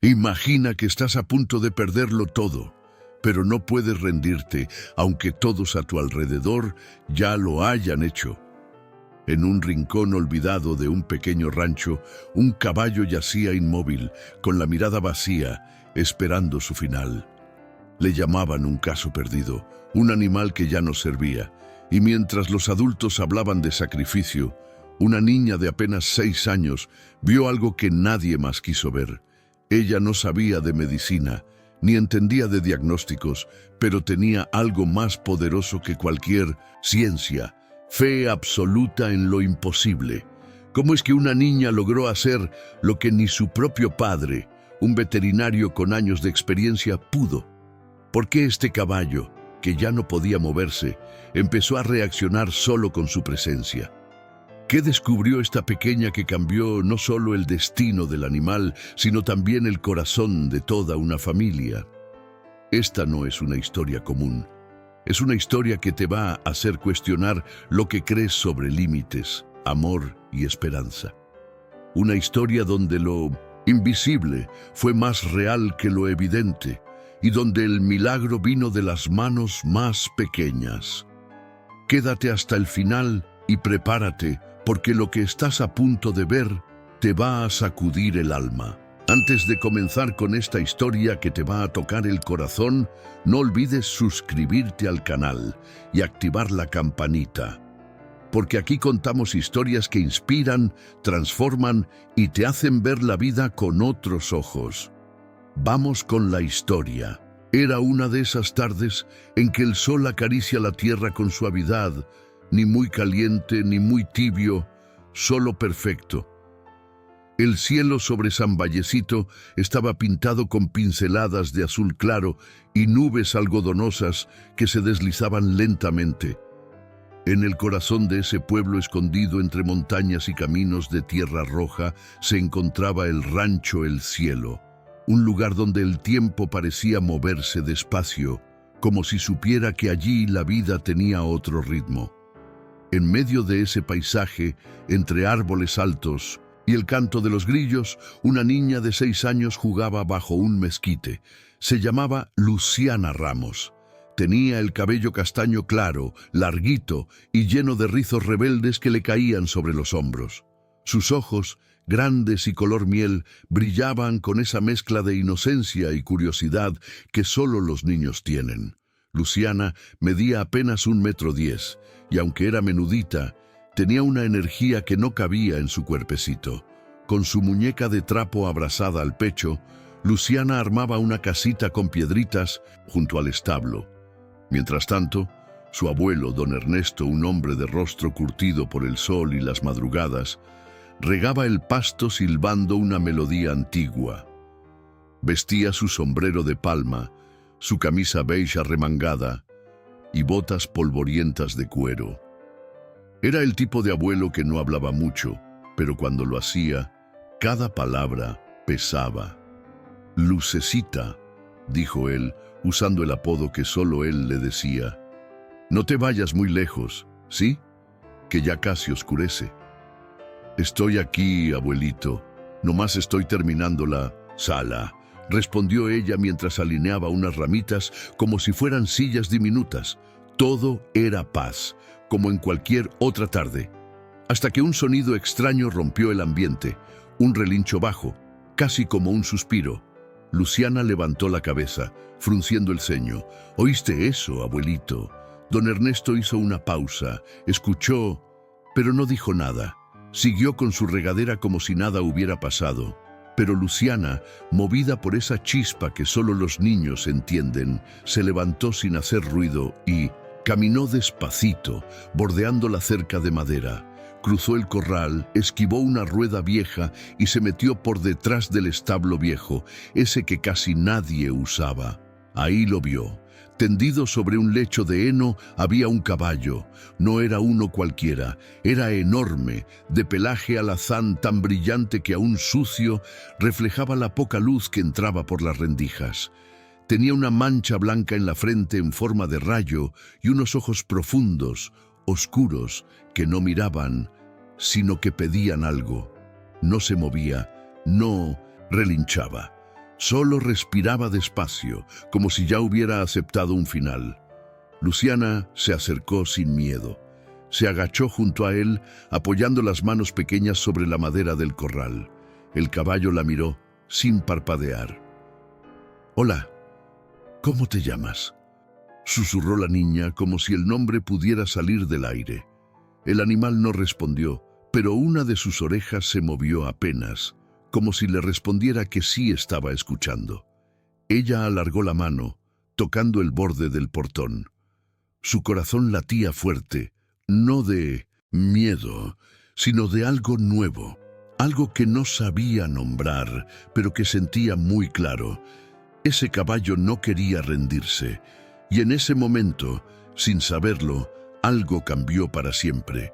Imagina que estás a punto de perderlo todo, pero no puedes rendirte, aunque todos a tu alrededor ya lo hayan hecho. En un rincón olvidado de un pequeño rancho, un caballo yacía inmóvil, con la mirada vacía, esperando su final. Le llamaban un caso perdido, un animal que ya no servía, y mientras los adultos hablaban de sacrificio, una niña de apenas 6 años vio algo que nadie más quiso ver. Ella no sabía de medicina, ni entendía de diagnósticos, pero tenía algo más poderoso que cualquier ciencia: fe absoluta en lo imposible. ¿Cómo es que una niña logró hacer lo que ni su propio padre, un veterinario con años de experiencia, pudo? ¿Por qué este caballo, que ya no podía moverse, empezó a reaccionar solo con su presencia? ¿Qué descubrió esta pequeña que cambió no solo el destino del animal, sino también el corazón de toda una familia? Esta no es una historia común. Es una historia que te va a hacer cuestionar lo que crees sobre límites, amor y esperanza. Una historia donde lo invisible fue más real que lo evidente, y donde el milagro vino de las manos más pequeñas. Quédate hasta el final y prepárate, porque lo que estás a punto de ver te va a sacudir el alma. Antes de comenzar con esta historia que te va a tocar el corazón, no olvides suscribirte al canal y activar la campanita, porque aquí contamos historias que inspiran, transforman y te hacen ver la vida con otros ojos. Vamos con la historia. Era una de esas tardes en que el sol acaricia la tierra con suavidad, ni muy caliente ni muy tibio, solo perfecto. El cielo sobre San Vallecito estaba pintado con pinceladas de azul claro y nubes algodonosas que se deslizaban lentamente. En el corazón de ese pueblo escondido entre montañas y caminos de tierra roja se encontraba el rancho El Cielo. Un lugar donde el tiempo parecía moverse despacio, como si supiera que allí la vida tenía otro ritmo. En medio de ese paisaje, entre árboles altos y el canto de los grillos, una niña de 6 años jugaba bajo un mezquite. Se llamaba Luciana Ramos. Tenía el cabello castaño claro, larguito y lleno de rizos rebeldes que le caían sobre los hombros. Sus ojos, grandes y color miel, brillaban con esa mezcla de inocencia y curiosidad que solo los niños tienen. Luciana medía apenas 1,10 m, y aunque era menudita, tenía una energía que no cabía en su cuerpecito. Con su muñeca de trapo abrazada al pecho, Luciana armaba una casita con piedritas junto al establo. Mientras tanto, su abuelo, don Ernesto, un hombre de rostro curtido por el sol y las madrugadas, regaba el pasto silbando una melodía antigua. Vestía su sombrero de palma, su camisa beige arremangada y botas polvorientas de cuero. Era el tipo de abuelo que no hablaba mucho, pero cuando lo hacía, cada palabra pesaba. «Lucecita», dijo él, usando el apodo que solo él le decía. «No te vayas muy lejos, ¿sí? Que ya casi oscurece». «Estoy aquí, abuelito. Nomás estoy terminando la sala», respondió ella mientras alineaba unas ramitas como si fueran sillas diminutas. Todo era paz, como en cualquier otra tarde, hasta que un sonido extraño rompió el ambiente, un relincho bajo, casi como un suspiro. Luciana levantó la cabeza, frunciendo el ceño. «¿Oíste eso, abuelito?» Don Ernesto hizo una pausa, escuchó, pero no dijo nada. Siguió con su regadera como si nada hubiera pasado. Pero Luciana, movida por esa chispa que solo los niños entienden, se levantó sin hacer ruido y caminó despacito, bordeando la cerca de madera. Cruzó el corral, esquivó una rueda vieja y se metió por detrás del establo viejo, ese que casi nadie usaba. Ahí lo vio. Tendido sobre un lecho de heno había un caballo. No era uno cualquiera, era enorme, de pelaje alazán tan brillante que aún sucio reflejaba la poca luz que entraba por las rendijas. Tenía una mancha blanca en la frente en forma de rayo y unos ojos profundos, oscuros, que no miraban, sino que pedían algo. No se movía, no relinchaba. Solo respiraba despacio, como si ya hubiera aceptado un final. Luciana se acercó sin miedo. Se agachó junto a él, apoyando las manos pequeñas sobre la madera del corral. El caballo la miró, sin parpadear. «Hola, ¿cómo te llamas?», susurró la niña, como si el nombre pudiera salir del aire. El animal no respondió, pero una de sus orejas se movió apenas, como si le respondiera que sí estaba escuchando. Ella alargó la mano, tocando el borde del portón. Su corazón latía fuerte, no de miedo, sino de algo nuevo, algo que no sabía nombrar, pero que sentía muy claro. Ese caballo no quería rendirse, y en ese momento, sin saberlo, algo cambió para siempre.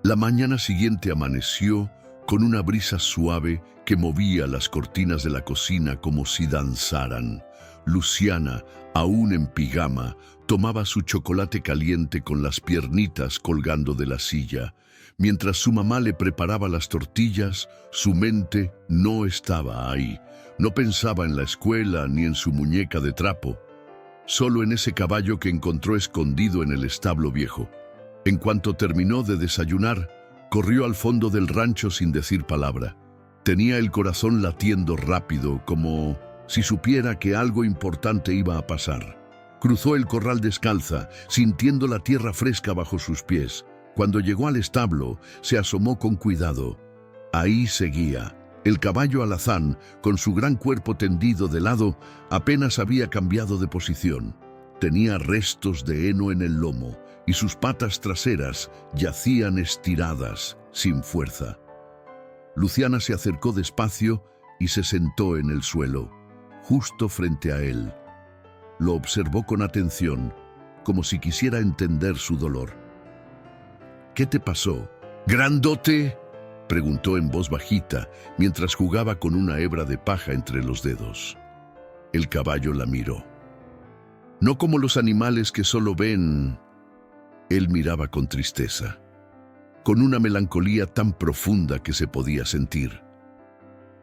La mañana siguiente amaneció con una brisa suave que movía las cortinas de la cocina como si danzaran. Luciana, aún en pijama, tomaba su chocolate caliente con las piernitas colgando de la silla. Mientras su mamá le preparaba las tortillas, su mente no estaba ahí. No pensaba en la escuela ni en su muñeca de trapo, solo en ese caballo que encontró escondido en el establo viejo. En cuanto terminó de desayunar, corrió al fondo del rancho sin decir palabra. Tenía el corazón latiendo rápido, como si supiera que algo importante iba a pasar. Cruzó el corral descalza, sintiendo la tierra fresca bajo sus pies. Cuando llegó al establo, se asomó con cuidado. Ahí seguía. El caballo alazán, con su gran cuerpo tendido de lado, apenas había cambiado de posición. Tenía restos de heno en el lomo, y sus patas traseras yacían estiradas, sin fuerza. Luciana se acercó despacio y se sentó en el suelo, justo frente a él. Lo observó con atención, como si quisiera entender su dolor. «¿Qué te pasó, grandote?», preguntó en voz bajita, mientras jugaba con una hebra de paja entre los dedos. El caballo la miró. No como los animales que solo ven. Él miraba con tristeza, con una melancolía tan profunda que se podía sentir.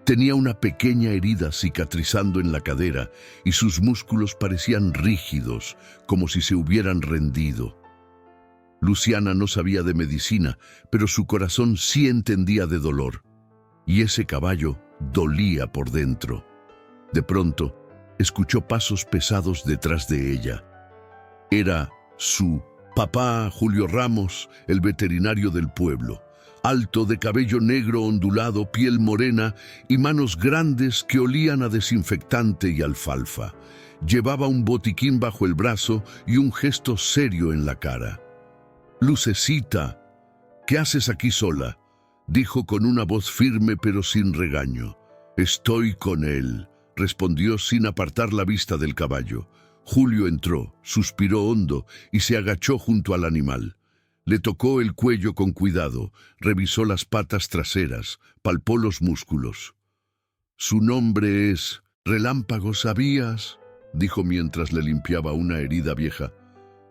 Tenía una pequeña herida cicatrizando en la cadera y sus músculos parecían rígidos, como si se hubieran rendido. Luciana no sabía de medicina, pero su corazón sí entendía de dolor, y ese caballo dolía por dentro. De pronto, escuchó pasos pesados detrás de ella. Era su papá, Julio Ramos, el veterinario del pueblo, alto, de cabello negro ondulado, piel morena y manos grandes que olían a desinfectante y alfalfa. Llevaba un botiquín bajo el brazo y un gesto serio en la cara. «Lucecita, ¿qué haces aquí sola?», dijo con una voz firme pero sin regaño. «Estoy con él», respondió sin apartar la vista del caballo. Julio entró, suspiró hondo y se agachó junto al animal. Le tocó el cuello con cuidado, revisó las patas traseras, palpó los músculos. «Su nombre es Relámpago, ¿sabías?», dijo mientras le limpiaba una herida vieja.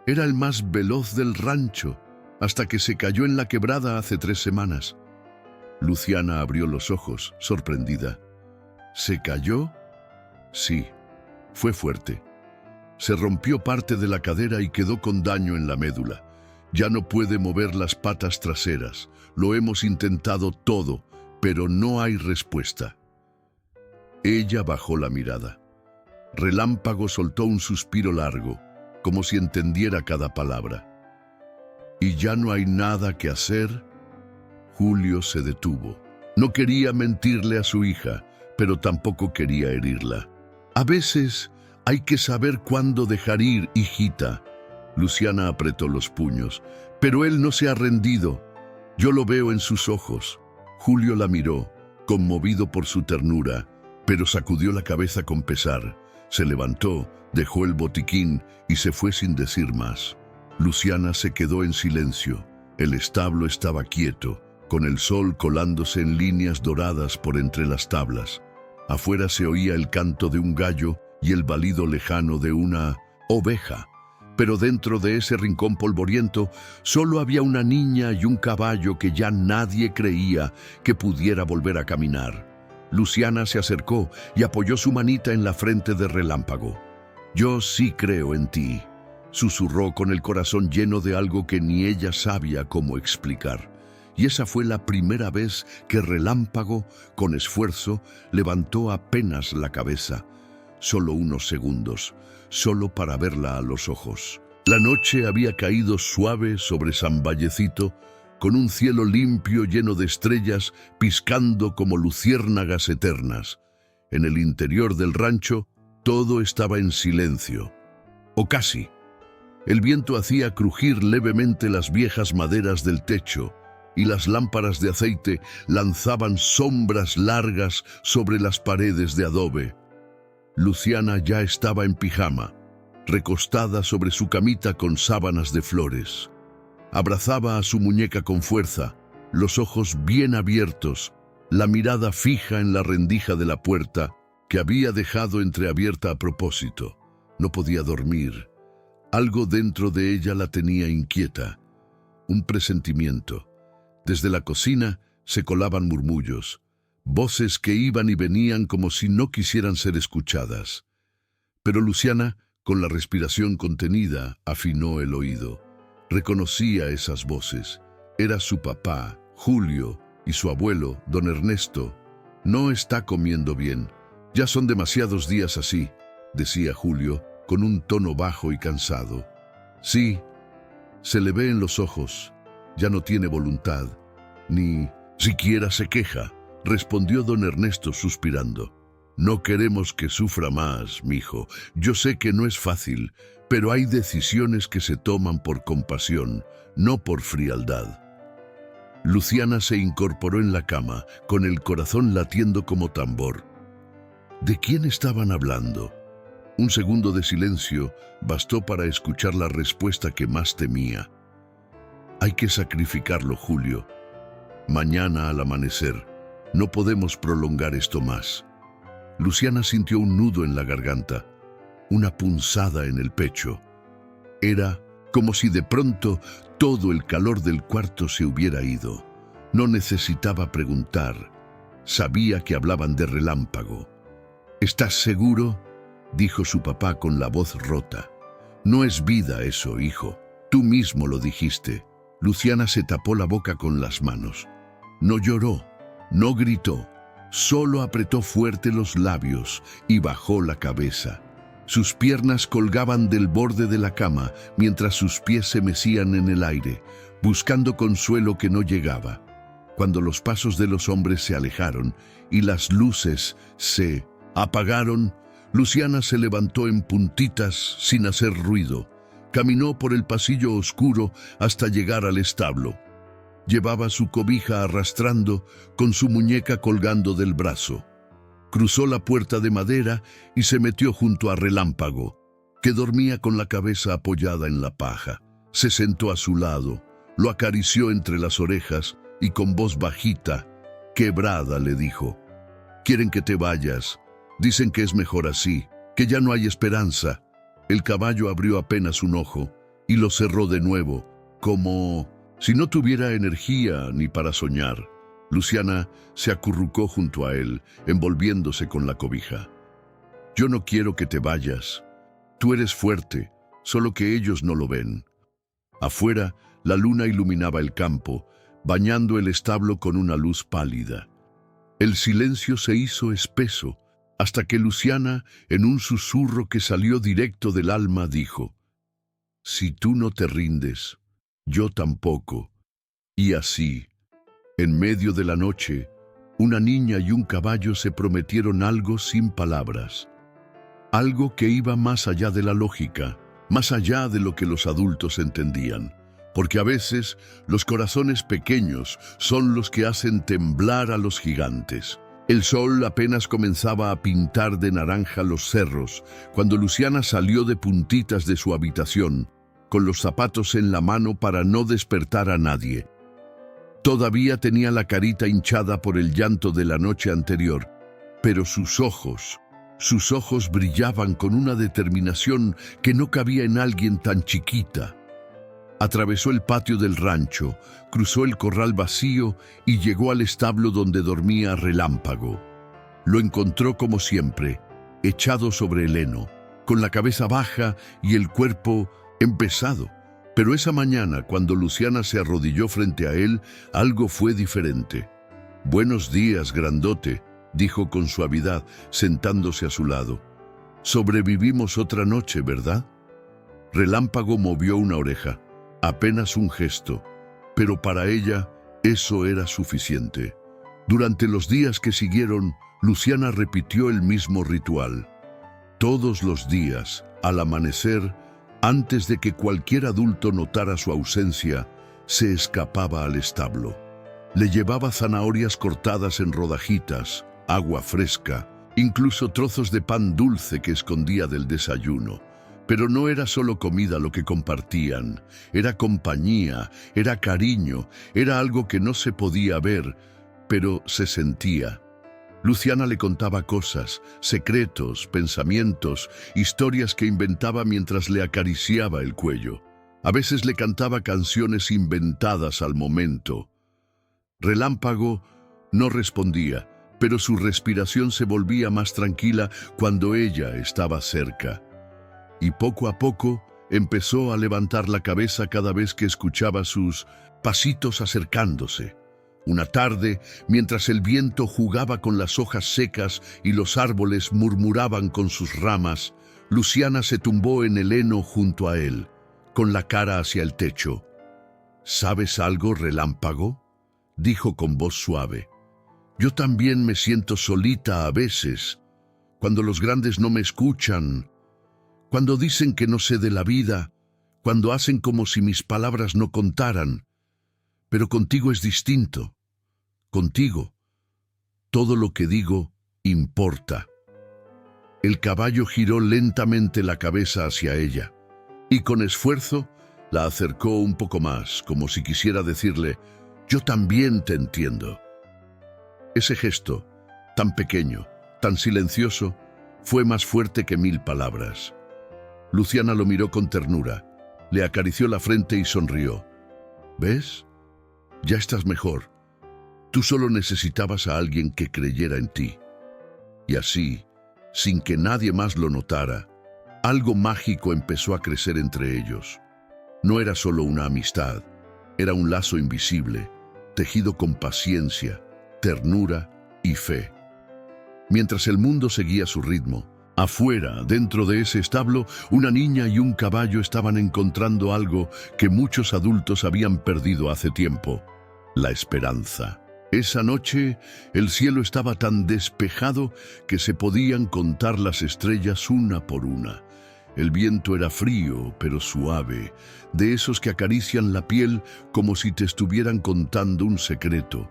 «Era el más veloz del rancho, hasta que se cayó en la quebrada hace 3 semanas». Luciana abrió los ojos, sorprendida. «¿Se cayó?». «Sí, fue fuerte. Se rompió parte de la cadera y quedó con daño en la médula. Ya no puede mover las patas traseras. Lo hemos intentado todo, pero no hay respuesta». Ella bajó la mirada. Relámpago soltó un suspiro largo, como si entendiera cada palabra. «¿Y ya no hay nada que hacer?». Julio se detuvo. No quería mentirle a su hija, pero tampoco quería herirla. «A veces hay que saber cuándo dejar ir, hijita». Luciana apretó los puños. «Pero él no se ha rendido. Yo lo veo en sus ojos». Julio la miró, conmovido por su ternura, pero sacudió la cabeza con pesar. Se levantó, dejó el botiquín y se fue sin decir más. Luciana se quedó en silencio. El establo estaba quieto, con el sol colándose en líneas doradas por entre las tablas. Afuera se oía el canto de un gallo y el balido lejano de una oveja. Pero dentro de ese rincón polvoriento solo había una niña y un caballo que ya nadie creía que pudiera volver a caminar. Luciana se acercó y apoyó su manita en la frente de Relámpago. «Yo sí creo en ti», susurró con el corazón lleno de algo que ni ella sabía cómo explicar. Y esa fue la primera vez que Relámpago, con esfuerzo, levantó apenas la cabeza. Solo unos segundos, solo para verla a los ojos. La noche había caído suave sobre San Vallecito, con un cielo limpio lleno de estrellas piscando como luciérnagas eternas. En el interior del rancho, todo estaba en silencio. O casi. El viento hacía crujir levemente las viejas maderas del techo, y las lámparas de aceite lanzaban sombras largas sobre las paredes de adobe. Luciana ya estaba en pijama, recostada sobre su camita con sábanas de flores. Abrazaba a su muñeca con fuerza, los ojos bien abiertos, la mirada fija en la rendija de la puerta que había dejado entreabierta a propósito. No podía dormir. Algo dentro de ella la tenía inquieta. Un presentimiento. Desde la cocina se colaban murmullos, voces que iban y venían como si no quisieran ser escuchadas. Pero Luciana, con la respiración contenida, afinó el oído. Reconocía esas voces. Era su papá, Julio, y su abuelo, don Ernesto. «No está comiendo bien. Ya son demasiados días así», decía Julio, con un tono bajo y cansado. «Sí, se le ve en los ojos. Ya no tiene voluntad. Ni siquiera se queja», respondió don Ernesto suspirando. «No queremos que sufra más, mijo. Yo sé que no es fácil, pero hay decisiones que se toman por compasión, no por frialdad». Luciana se incorporó en la cama, con el corazón latiendo como tambor. ¿De quién estaban hablando? Un segundo de silencio bastó para escuchar la respuesta que más temía. «Hay que sacrificarlo, Julio. Mañana al amanecer. No podemos prolongar esto más». Luciana sintió un nudo en la garganta, una punzada en el pecho. Era como si de pronto todo el calor del cuarto se hubiera ido. No necesitaba preguntar. Sabía que hablaban de Relámpago. «¿Estás seguro?», dijo su papá con la voz rota. «No es vida eso, hijo. Tú mismo lo dijiste». Luciana se tapó la boca con las manos. No lloró, no gritó, solo apretó fuerte los labios y bajó la cabeza. Sus piernas colgaban del borde de la cama mientras sus pies se mecían en el aire, buscando consuelo que no llegaba. Cuando los pasos de los hombres se alejaron y las luces se apagaron, Luciana se levantó en puntitas sin hacer ruido. Caminó por el pasillo oscuro hasta llegar al establo. Llevaba su cobija arrastrando, con su muñeca colgando del brazo. Cruzó la puerta de madera y se metió junto a Relámpago, que dormía con la cabeza apoyada en la paja. Se sentó a su lado, lo acarició entre las orejas y con voz bajita, quebrada, le dijo: «Quieren que te vayas. Dicen que es mejor así, que ya no hay esperanza». El caballo abrió apenas un ojo y lo cerró de nuevo, como si no tuviera energía ni para soñar. Luciana se acurrucó junto a él, envolviéndose con la cobija. «Yo no quiero que te vayas. Tú eres fuerte, solo que ellos no lo ven». Afuera, la luna iluminaba el campo, bañando el establo con una luz pálida. El silencio se hizo espeso, hasta que Luciana, en un susurro que salió directo del alma, dijo: «Si tú no te rindes, yo tampoco». Y así, en medio de la noche, una niña y un caballo se prometieron algo sin palabras. Algo que iba más allá de la lógica, más allá de lo que los adultos entendían. Porque a veces los corazones pequeños son los que hacen temblar a los gigantes. El sol apenas comenzaba a pintar de naranja los cerros cuando Luciana salió de puntitas de su habitación, con los zapatos en la mano para no despertar a nadie. Todavía tenía la carita hinchada por el llanto de la noche anterior, pero sus ojos brillaban con una determinación que no cabía en alguien tan chiquita. Atravesó el patio del rancho, cruzó el corral vacío y llegó al establo donde dormía Relámpago. Lo encontró como siempre, echado sobre el heno, con la cabeza baja y el cuerpo empezado. Pero esa mañana, cuando Luciana se arrodilló frente a él, algo fue diferente. «Buenos días, grandote», dijo con suavidad, sentándose a su lado. «Sobrevivimos otra noche, ¿verdad?» Relámpago movió una oreja, apenas un gesto, pero para ella eso era suficiente. Durante los días que siguieron, Luciana repitió el mismo ritual. Todos los días, al amanecer, antes de que cualquier adulto notara su ausencia, se escapaba al establo. Le llevaba zanahorias cortadas en rodajitas, agua fresca, incluso trozos de pan dulce que escondía del desayuno. Pero no era solo comida lo que compartían, era compañía, era cariño, era algo que no se podía ver, pero se sentía. Luciana le contaba cosas, secretos, pensamientos, historias que inventaba mientras le acariciaba el cuello. A veces le cantaba canciones inventadas al momento. Relámpago no respondía, pero su respiración se volvía más tranquila cuando ella estaba cerca. Y poco a poco empezó a levantar la cabeza cada vez que escuchaba sus pasitos acercándose. Una tarde, mientras el viento jugaba con las hojas secas y los árboles murmuraban con sus ramas, Luciana se tumbó en el heno junto a él, con la cara hacia el techo. «¿Sabes algo, Relámpago?», dijo con voz suave. «Yo también me siento solita a veces, cuando los grandes no me escuchan, cuando dicen que no sé de la vida, cuando hacen como si mis palabras no contaran. Pero contigo es distinto. Contigo, todo lo que digo importa». El caballo giró lentamente la cabeza hacia ella, y con esfuerzo la acercó un poco más, como si quisiera decirle: «Yo también te entiendo». Ese gesto, tan pequeño, tan silencioso, fue más fuerte que 1000 palabras. Luciana lo miró con ternura, le acarició la frente y sonrió. «¿Ves? Ya estás mejor. Tú solo necesitabas a alguien que creyera en ti». Y así, sin que nadie más lo notara, algo mágico empezó a crecer entre ellos. No era solo una amistad, era un lazo invisible, tejido con paciencia, ternura y fe. Mientras el mundo seguía su ritmo, afuera, dentro de ese establo, una niña y un caballo estaban encontrando algo que muchos adultos habían perdido hace tiempo: la esperanza. Esa noche, el cielo estaba tan despejado que se podían contar las estrellas una por una. El viento era frío, pero suave, de esos que acarician la piel como si te estuvieran contando un secreto.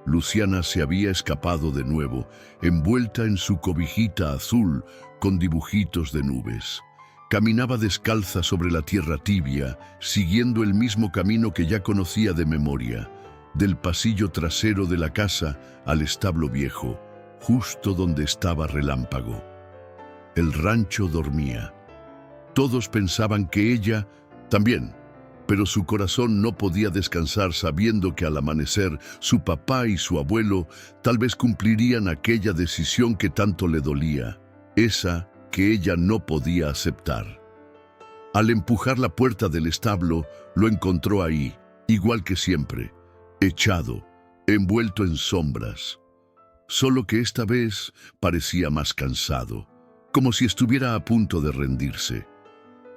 Luciana se había escapado de nuevo, envuelta en su cobijita azul con dibujitos de nubes. Caminaba descalza sobre la tierra tibia, siguiendo el mismo camino que ya conocía de memoria, del pasillo trasero de la casa al establo viejo, justo donde estaba Relámpago. El rancho dormía. Todos pensaban que ella también, pero su corazón no podía descansar sabiendo que al amanecer su papá y su abuelo tal vez cumplirían aquella decisión que tanto le dolía, esa que ella no podía aceptar. Al empujar la puerta del establo, lo encontró ahí, igual que siempre, echado, envuelto en sombras. Solo que esta vez parecía más cansado, como si estuviera a punto de rendirse.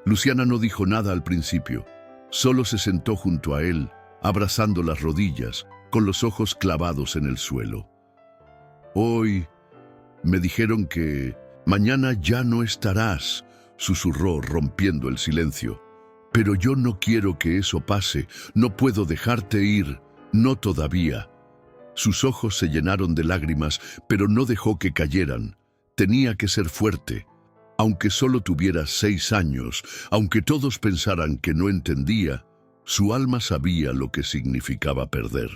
Luciana no dijo nada al principio, solo se sentó junto a él, abrazando las rodillas, con los ojos clavados en el suelo. «Hoy me dijeron que mañana ya no estarás», susurró rompiendo el silencio. «Pero yo no quiero que eso pase, no puedo dejarte ir, no todavía». Sus ojos se llenaron de lágrimas, pero no dejó que cayeran. Tenía que ser fuerte. Aunque solo tuviera 6 años, aunque todos pensaran que no entendía, su alma sabía lo que significaba perder.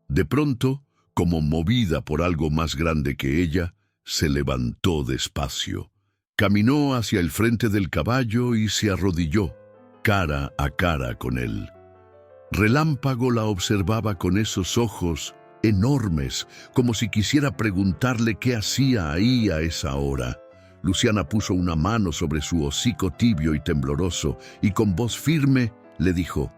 De pronto, como movida por algo más grande que ella, se levantó despacio. Caminó hacia el frente del caballo y se arrodilló, cara a cara con él. Relámpago la observaba con esos ojos enormes, como si quisiera preguntarle qué hacía ahí a esa hora. Luciana puso una mano sobre su hocico tibio y tembloroso, y con voz firme le dijo: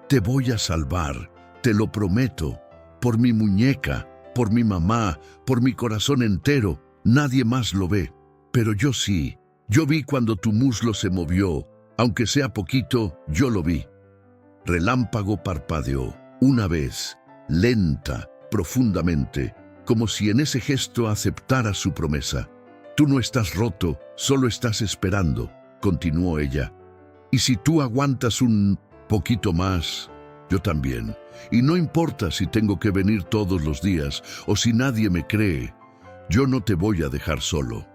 «Te voy a salvar, te lo prometo, por mi muñeca, por mi mamá, por mi corazón entero. Nadie más lo ve, pero yo sí. Yo vi cuando tu muslo se movió, aunque sea poquito, yo lo vi». Relámpago parpadeó, una vez, lenta, profundamente, como si en ese gesto aceptara su promesa. «Tú no estás roto, solo estás esperando», continuó ella. «Y si tú aguantas un poquito más, yo también. Y no importa si tengo que venir todos los días o si nadie me cree, yo no te voy a dejar solo».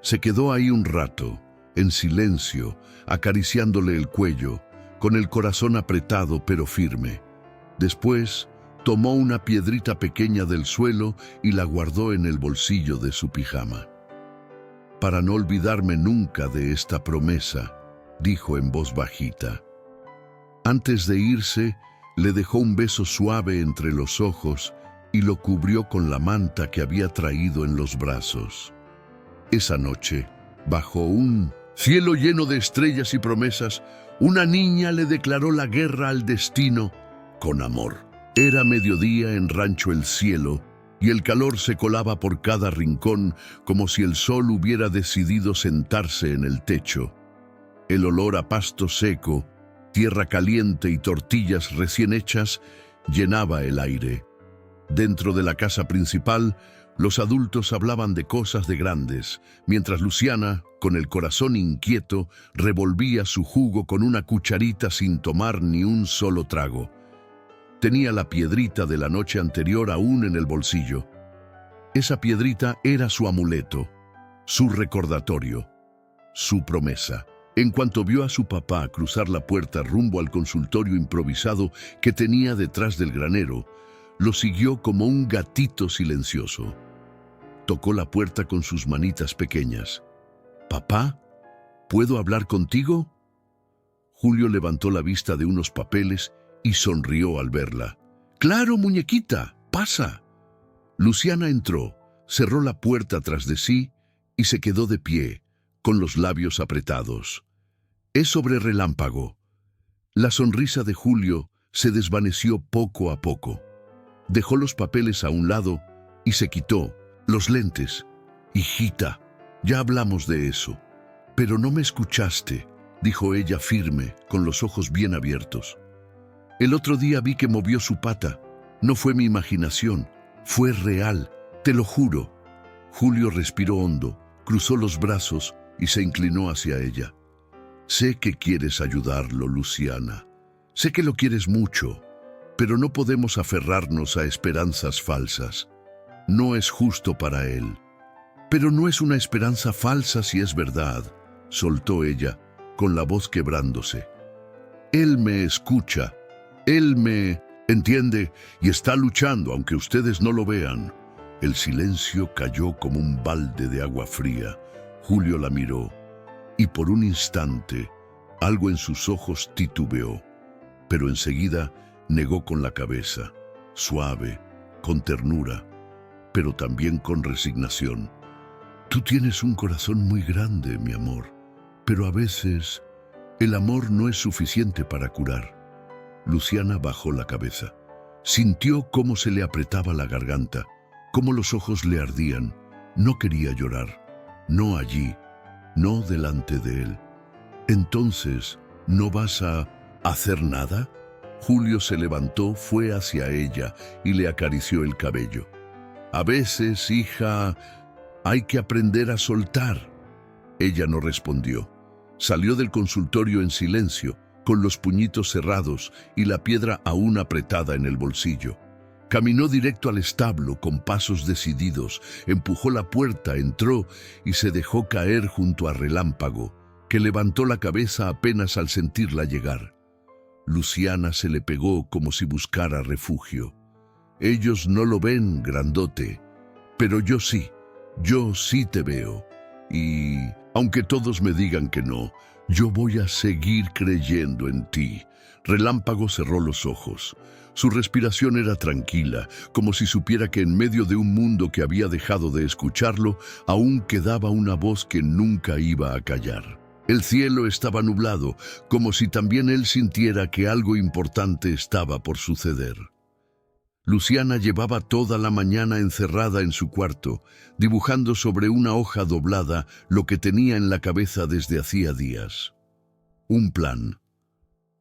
Se quedó ahí un rato, en silencio, acariciándole el cuello, con el corazón apretado pero firme. Después, tomó una piedrita pequeña del suelo y la guardó en el bolsillo de su pijama. «Para no olvidarme nunca de esta promesa», dijo en voz bajita. Antes de irse, le dejó un beso suave entre los ojos y lo cubrió con la manta que había traído en los brazos. Esa noche, bajo un cielo lleno de estrellas y promesas, una niña le declaró la guerra al destino con amor. Era mediodía en Rancho El Cielo, y el calor se colaba por cada rincón como si el sol hubiera decidido sentarse en el techo. El olor a pasto seco, tierra caliente y tortillas recién hechas llenaba el aire. Dentro de la casa principal, los adultos hablaban de cosas de grandes, mientras Luciana, con el corazón inquieto, revolvía su jugo con una cucharita sin tomar ni un solo trago. Tenía la piedrita de la noche anterior aún en el bolsillo. Esa piedrita era su amuleto, su recordatorio, su promesa. En cuanto vio a su papá cruzar la puerta rumbo al consultorio improvisado que tenía detrás del granero, lo siguió como un gatito silencioso. Tocó la puerta con sus manitas pequeñas. «¿Papá? ¿Puedo hablar contigo?» Julio levantó la vista de unos papeles y sonrió al verla. «Claro, muñequita, pasa». Luciana entró, cerró la puerta tras de sí y se quedó de pie, con los labios apretados. «Es sobre Relámpago». La sonrisa de Julio se desvaneció poco a poco. Dejó los papeles a un lado y se quitó los lentes. «Hijita, ya hablamos de eso». «Pero no me escuchaste», dijo ella firme, con los ojos bien abiertos. «El otro día vi que movió su pata. No fue mi imaginación, fue real, te lo juro». Julio respiró hondo, cruzó los brazos y se inclinó hacia ella. «Sé que quieres ayudarlo, Luciana. Sé que lo quieres mucho, pero no podemos aferrarnos a esperanzas falsas. No es justo para él». «Pero no es una esperanza falsa si es verdad», soltó ella, con la voz quebrándose. «Él me escucha, él me entiende y está luchando aunque ustedes no lo vean». El silencio cayó como un balde de agua fría. Julio la miró y por un instante algo en sus ojos titubeó, pero enseguida negó con la cabeza, suave, con ternura, pero también con resignación. «Tú tienes un corazón muy grande, mi amor, pero a veces el amor no es suficiente para curar». Luciana bajó la cabeza. Sintió cómo se le apretaba la garganta, cómo los ojos le ardían. No quería llorar, no allí, no delante de él. «¿Entonces no vas a hacer nada?» Julio se levantó, fue hacia ella y le acarició el cabello. «A veces, hija, hay que aprender a soltar». Ella no respondió. Salió del consultorio en silencio, con los puñitos cerrados y la piedra aún apretada en el bolsillo. Caminó directo al establo con pasos decididos, empujó la puerta, entró y se dejó caer junto a Relámpago, que levantó la cabeza apenas al sentirla llegar. Luciana se le pegó como si buscara refugio. «Ellos no lo ven, grandote, pero yo sí te veo. Y Aunque todos me digan que no, yo voy a seguir creyendo en ti. Relámpago cerró los ojos. Su respiración era tranquila, como si supiera que en medio de un mundo que había dejado de escucharlo, aún quedaba una voz que nunca iba a callar. El cielo estaba nublado, como si también él sintiera que algo importante estaba por suceder. Luciana llevaba toda la mañana encerrada en su cuarto, dibujando sobre una hoja doblada lo que tenía en la cabeza desde hacía días. Un plan.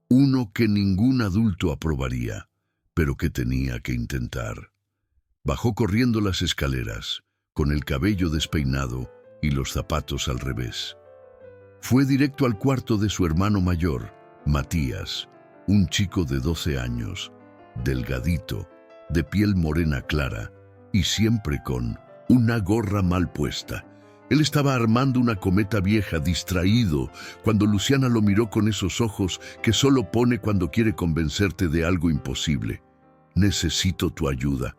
Uno que ningún adulto aprobaría, pero que tenía que intentar. Bajó corriendo las escaleras, con el cabello despeinado y los zapatos al revés. Fue directo al cuarto de su hermano mayor, Matías, un chico de 12 años, delgadito, de piel morena clara y siempre con una gorra mal puesta. Él estaba armando una cometa vieja, distraído, cuando Luciana lo miró con esos ojos que solo pone cuando quiere convencerte de algo imposible. «Necesito tu ayuda,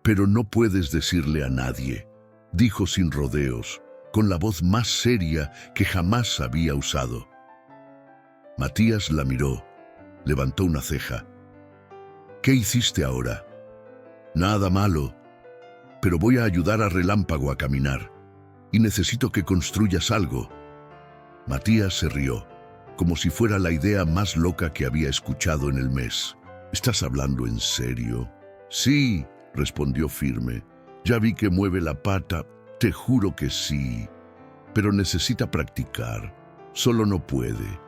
pero no puedes decirle a nadie», dijo sin rodeos, con la voz más seria que jamás había usado. Matías la miró, levantó una ceja. «¿Qué hiciste ahora?» «Nada malo, pero voy a ayudar a Relámpago a caminar, y necesito que construyas algo». Matías se rió, como si fuera la idea más loca que había escuchado en el mes. «¿Estás hablando en serio?» «Sí», respondió firme. «Ya vi que mueve la pata, te juro que sí. Pero necesita practicar, solo no puede.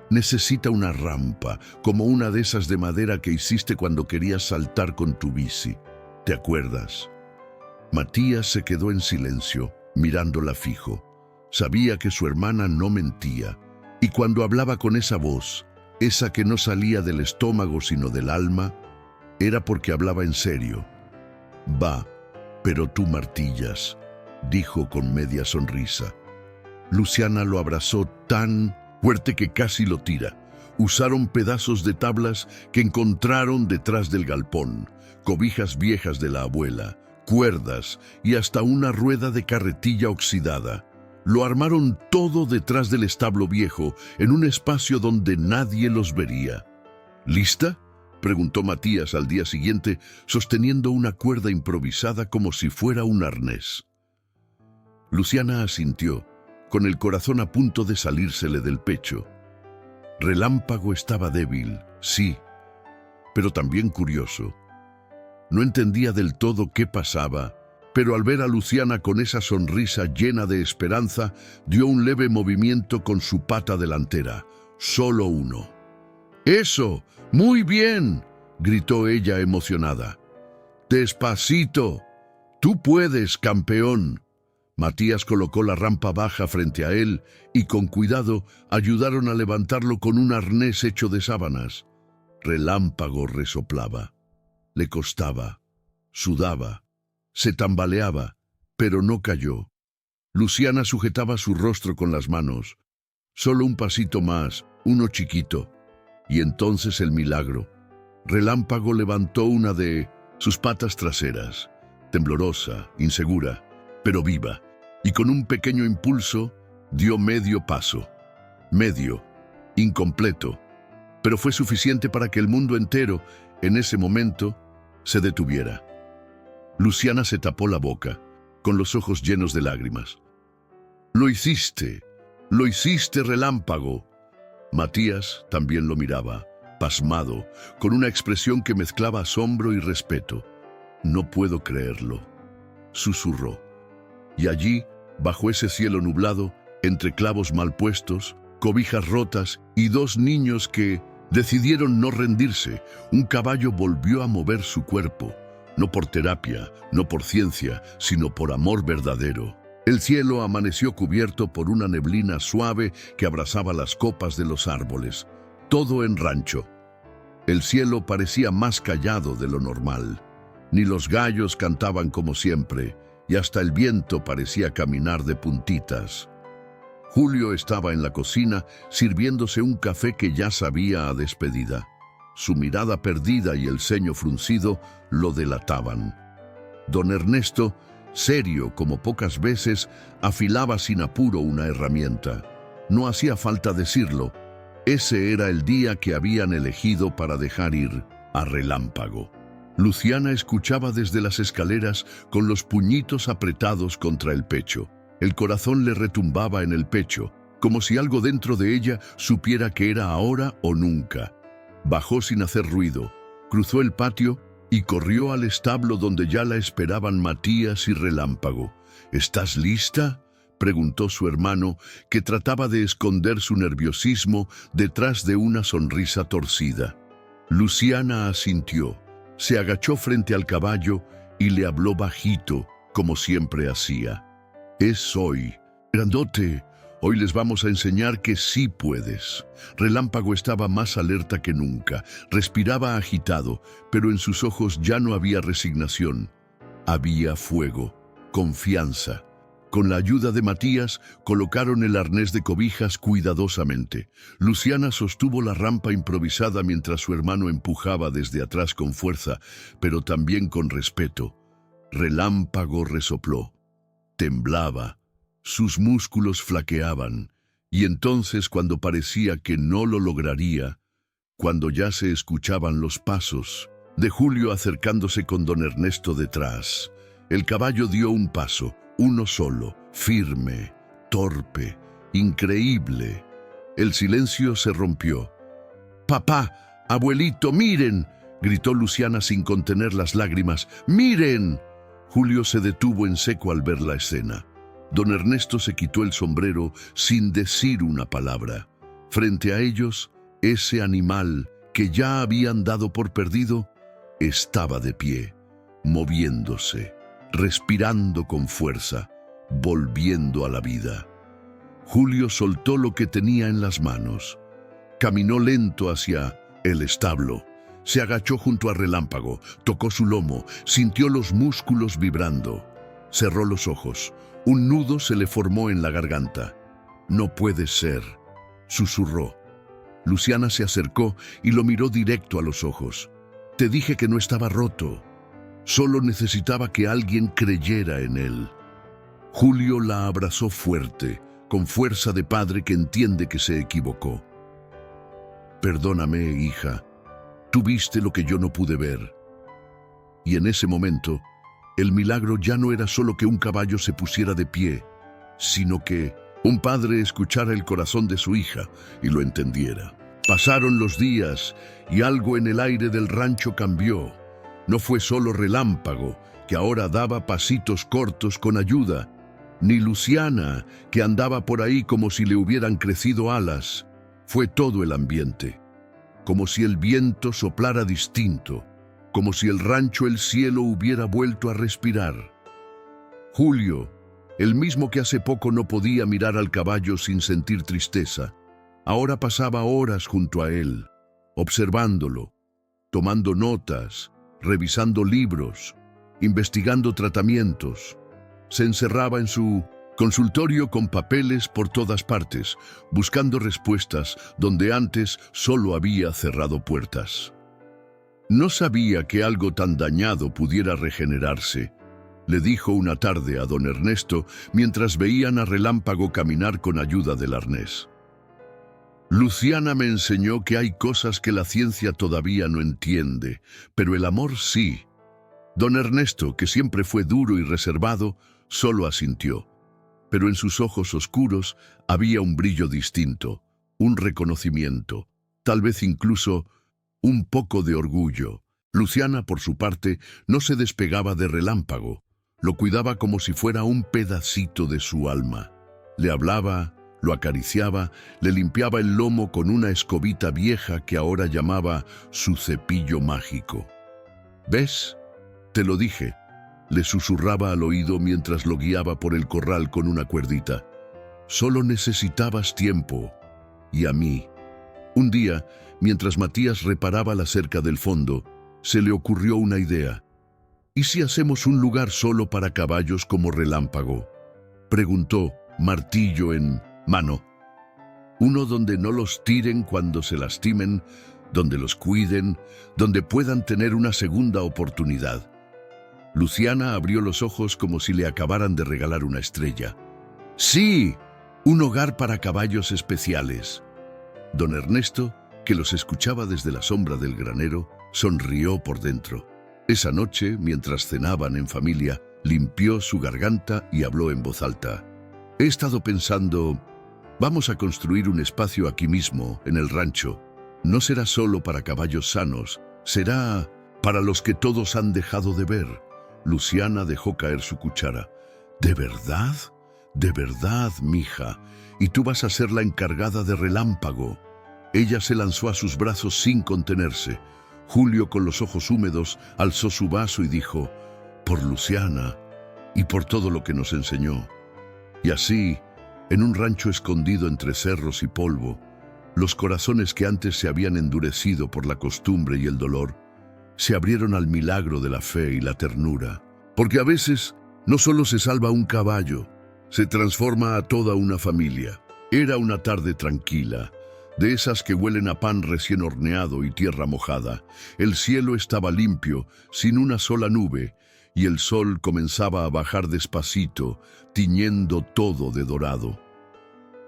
Necesita una rampa, como una de esas de madera que hiciste cuando querías saltar con tu bici. ¿Te acuerdas?» Matías se quedó en silencio, mirándola fijo. Sabía que su hermana no mentía, y cuando hablaba con esa voz, esa que no salía del estómago sino del alma, era porque hablaba en serio. «Va, pero tú martillas», dijo con media sonrisa. Luciana lo abrazó tan fuerte que casi lo tira. Usaron pedazos de tablas que encontraron detrás del galpón, cobijas viejas de la abuela, cuerdas y hasta una rueda de carretilla oxidada. Lo armaron todo detrás del establo viejo, en un espacio donde nadie los vería. «¿Lista?», preguntó Matías al día siguiente, sosteniendo una cuerda improvisada como si fuera un arnés. Luciana asintió, con el corazón a punto de salírsele del pecho. Relámpago estaba débil, sí, pero también curioso. No entendía del todo qué pasaba, pero al ver a Luciana con esa sonrisa llena de esperanza, dio un leve movimiento con su pata delantera, solo uno. «¡Eso! ¡Muy bien!», gritó ella emocionada. «Despacito. Tú puedes, campeón». Matías colocó la rampa baja frente a él y con cuidado ayudaron a levantarlo con un arnés hecho de sábanas. Relámpago resoplaba. Le costaba, sudaba, se tambaleaba, pero no cayó. Luciana sujetaba su rostro con las manos. Solo un pasito más, uno chiquito. Y entonces el milagro. Relámpago levantó una de sus patas traseras, temblorosa, insegura, pero viva, y con un pequeño impulso dio medio paso. Medio, incompleto, pero fue suficiente para que el mundo entero, en ese momento, se detuviera. Luciana se tapó la boca, con los ojos llenos de lágrimas. Lo hiciste, Relámpago». Matías también lo miraba, pasmado, con una expresión que mezclaba asombro y respeto. «No puedo creerlo», susurró. Y allí, bajo ese cielo nublado, entre clavos mal puestos, cobijas rotas y dos niños que decidieron no rendirse, un caballo volvió a mover su cuerpo, no por terapia, no por ciencia, sino por amor verdadero. El cielo amaneció cubierto por una neblina suave que abrazaba las copas de los árboles, todo en rancho. El cielo parecía más callado de lo normal. Ni los gallos cantaban como siempre, y hasta el viento parecía caminar de puntitas. Julio estaba en la cocina sirviéndose un café que ya sabía a despedida. Su mirada perdida y el ceño fruncido lo delataban. Don Ernesto serio como pocas veces, afilaba sin apuro una herramienta. No hacía falta decirlo, ese era el día que habían elegido para dejar ir a Relámpago. Luciana escuchaba desde las escaleras con los puñitos apretados contra el pecho. El corazón le retumbaba en el pecho, como si algo dentro de ella supiera que era ahora o nunca. Bajó sin hacer ruido, cruzó el patio y corrió al establo donde ya la esperaban Matías y Relámpago. ¿Estás lista?, preguntó su hermano, que trataba de esconder su nerviosismo detrás de una sonrisa torcida. Luciana asintió, se agachó frente al caballo y le habló bajito, como siempre hacía. «Es hoy, grandote. Hoy les vamos a enseñar que sí puedes». Relámpago estaba más alerta que nunca, respiraba agitado, pero en sus ojos ya no había resignación. Había fuego, confianza. Con la ayuda de Matías, colocaron el arnés de cobijas cuidadosamente. Luciana sostuvo la rampa improvisada mientras su hermano empujaba desde atrás con fuerza, pero también con respeto. Relámpago resopló. Temblaba. Sus músculos flaqueaban. Y entonces, cuando parecía que no lo lograría, cuando ya se escuchaban los pasos de Julio acercándose con don Ernesto detrás, el caballo dio un paso. Uno solo, firme, torpe, increíble. El silencio se rompió. «Papá, abuelito, miren», gritó Luciana sin contener las lágrimas. «¡Miren!». Julio se detuvo en seco al ver la escena. Don Ernesto se quitó el sombrero sin decir una palabra. Frente a ellos, ese animal que ya habían dado por perdido, estaba de pie, moviéndose, respirando con fuerza, volviendo a la vida. Julio soltó lo que tenía en las manos. Caminó lento hacia el establo. Se agachó junto a Relámpago, tocó su lomo, sintió los músculos vibrando. Cerró los ojos. Un nudo se le formó en la garganta. «No puede ser», susurró. Luciana se acercó y lo miró directo a los ojos. «Te dije que no estaba roto. Solo necesitaba que alguien creyera en él». Julio la abrazó fuerte, con fuerza de padre que entiende que se equivocó. «Perdóname, hija. Tú viste lo que yo no pude ver». Y en ese momento, el milagro ya no era solo que un caballo se pusiera de pie, sino que un padre escuchara el corazón de su hija y lo entendiera. Pasaron los días y algo en el aire del rancho cambió. No fue solo Relámpago, que ahora daba pasitos cortos con ayuda, ni Luciana, que andaba por ahí como si le hubieran crecido alas. Fue todo el ambiente, como si el viento soplara distinto, como si el rancho, el cielo, hubiera vuelto a respirar. Julio, el mismo que hace poco no podía mirar al caballo sin sentir tristeza, ahora pasaba horas junto a él, observándolo, tomando notas, revisando libros, investigando tratamientos. Se encerraba en su consultorio con papeles por todas partes, buscando respuestas donde antes solo había cerrado puertas. No sabía que algo tan dañado pudiera regenerarse, le dijo una tarde a don Ernesto mientras veían a Relámpago caminar con ayuda del arnés. «Luciana me enseñó que hay cosas que la ciencia todavía no entiende, pero el amor sí». Don Ernesto, que siempre fue duro y reservado, solo asintió. Pero en sus ojos oscuros había un brillo distinto, un reconocimiento, tal vez incluso un poco de orgullo. Luciana, por su parte, no se despegaba de Relámpago. Lo cuidaba como si fuera un pedacito de su alma. Le hablaba, lo acariciaba, le limpiaba el lomo con una escobita vieja que ahora llamaba su cepillo mágico. «¿Ves? Te lo dije», le susurraba al oído mientras lo guiaba por el corral con una cuerdita. «Solo necesitabas tiempo. Y a mí». Un día, mientras Matías reparaba la cerca del fondo, se le ocurrió una idea. «¿Y si hacemos un lugar solo para caballos como Relámpago?», preguntó, martillo en mano. «Uno donde no los tiren cuando se lastimen, donde los cuiden, donde puedan tener una segunda oportunidad». Luciana abrió los ojos como si le acabaran de regalar una estrella. ¡Sí! Un hogar para caballos especiales. Don Ernesto, que los escuchaba desde la sombra del granero, sonrió por dentro. Esa noche, mientras cenaban en familia, limpió su garganta y habló en voz alta. He estado pensando, vamos a construir un espacio aquí mismo, en el rancho. No será solo para caballos sanos, será para los que todos han dejado de ver. Luciana dejó caer su cuchara. ¿De verdad? De verdad, mija. Y tú vas a ser la encargada de Relámpago. Ella se lanzó a sus brazos sin contenerse. Julio, con los ojos húmedos, alzó su vaso y dijo, por Luciana y por todo lo que nos enseñó. Y así, en un rancho escondido entre cerros y polvo, los corazones que antes se habían endurecido por la costumbre y el dolor, se abrieron al milagro de la fe y la ternura. Porque a veces no solo se salva un caballo, se transforma a toda una familia. Era una tarde tranquila, de esas que huelen a pan recién horneado y tierra mojada. El cielo estaba limpio, sin una sola nube, y el sol comenzaba a bajar despacito, tiñendo todo de dorado.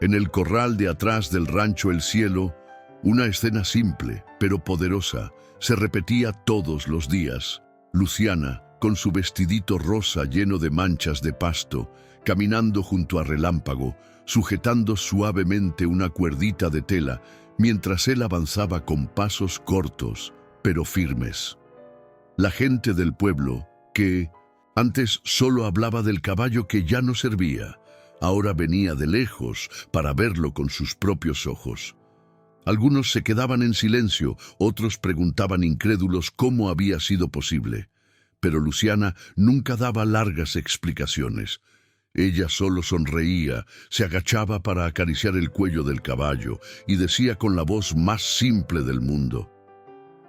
En el corral de atrás del rancho El Cielo, una escena simple, pero poderosa, se repetía todos los días. Luciana, con su vestidito rosa lleno de manchas de pasto, caminando junto a Relámpago, sujetando suavemente una cuerdita de tela, mientras él avanzaba con pasos cortos, pero firmes. La gente del pueblo, que antes solo hablaba del caballo que ya no servía, ahora venía de lejos para verlo con sus propios ojos. Algunos se quedaban en silencio, otros preguntaban incrédulos cómo había sido posible. Pero Luciana nunca daba largas explicaciones. Ella solo sonreía, se agachaba para acariciar el cuello del caballo y decía con la voz más simple del mundo: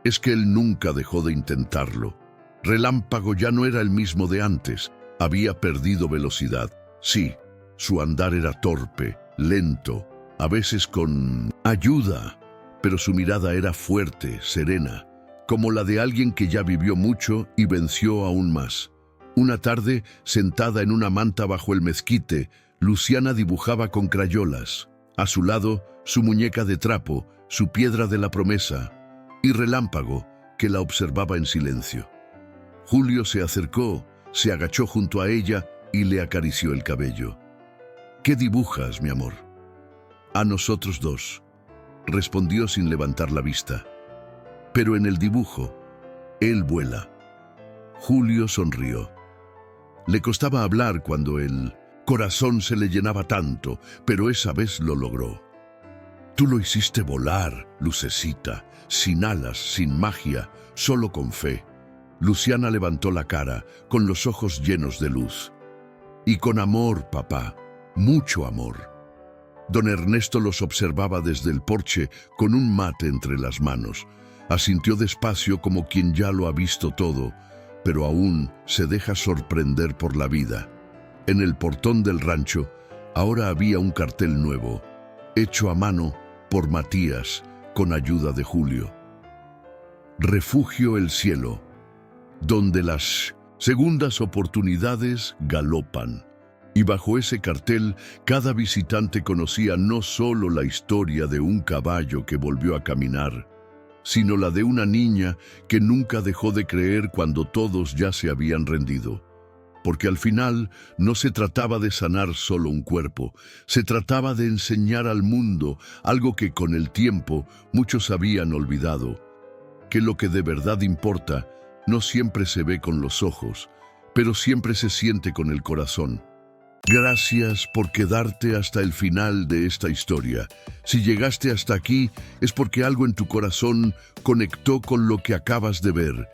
es que él nunca dejó de intentarlo. Relámpago ya no era el mismo de antes, había perdido velocidad. Sí, su andar era torpe, lento, a veces con ayuda, pero su mirada era fuerte, serena, como la de alguien que ya vivió mucho y venció aún más. Una tarde, sentada en una manta bajo el mezquite, Luciana dibujaba con crayolas. A su lado, su muñeca de trapo, su piedra de la promesa, y Relámpago, que la observaba en silencio. Julio se acercó, se agachó junto a ella y le acarició el cabello. ¿Qué dibujas, mi amor? A nosotros dos, respondió sin levantar la vista. Pero en el dibujo, él vuela. Julio sonrió. Le costaba hablar cuando el corazón se le llenaba tanto, pero esa vez lo logró. Tú lo hiciste volar, lucecita, sin alas, sin magia, solo con fe. Luciana levantó la cara, con los ojos llenos de luz. Y con amor, papá, mucho amor. Don Ernesto los observaba desde el porche con un mate entre las manos. Asintió despacio como quien ya lo ha visto todo, pero aún se deja sorprender por la vida. En el portón del rancho, ahora había un cartel nuevo, hecho a mano por Matías, con ayuda de Julio. Refugio El Cielo, donde las segundas oportunidades galopan. Y bajo ese cartel, cada visitante conocía no solo la historia de un caballo que volvió a caminar, sino la de una niña que nunca dejó de creer cuando todos ya se habían rendido. Porque al final no se trataba de sanar solo un cuerpo, se trataba de enseñar al mundo algo que con el tiempo muchos habían olvidado, que lo que de verdad importa no siempre se ve con los ojos, pero siempre se siente con el corazón. Gracias por quedarte hasta el final de esta historia. Si llegaste hasta aquí es porque algo en tu corazón conectó con lo que acabas de ver.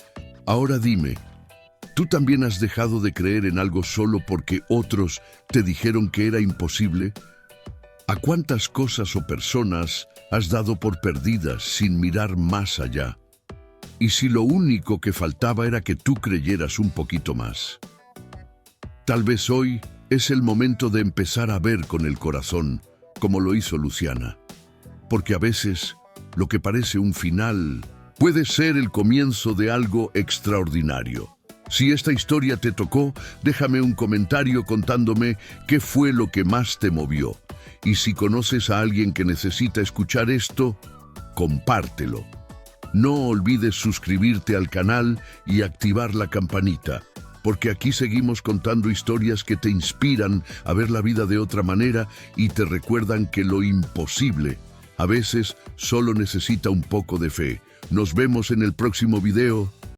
Ahora dime, ¿tú también has dejado de creer en algo solo porque otros te dijeron que era imposible? ¿A cuántas cosas o personas has dado por perdidas sin mirar más allá? Y si lo único que faltaba era que tú creyeras un poquito más. Tal vez hoy es el momento de empezar a ver con el corazón, como lo hizo Luciana. Porque a veces, lo que parece un final puede ser el comienzo de algo extraordinario. Si esta historia te tocó, déjame un comentario contándome qué fue lo que más te movió. Y si conoces a alguien que necesita escuchar esto, compártelo. No olvides suscribirte al canal y activar la campanita, porque aquí seguimos contando historias que te inspiran a ver la vida de otra manera y te recuerdan que lo imposible a veces solo necesita un poco de fe. Nos vemos en el próximo video.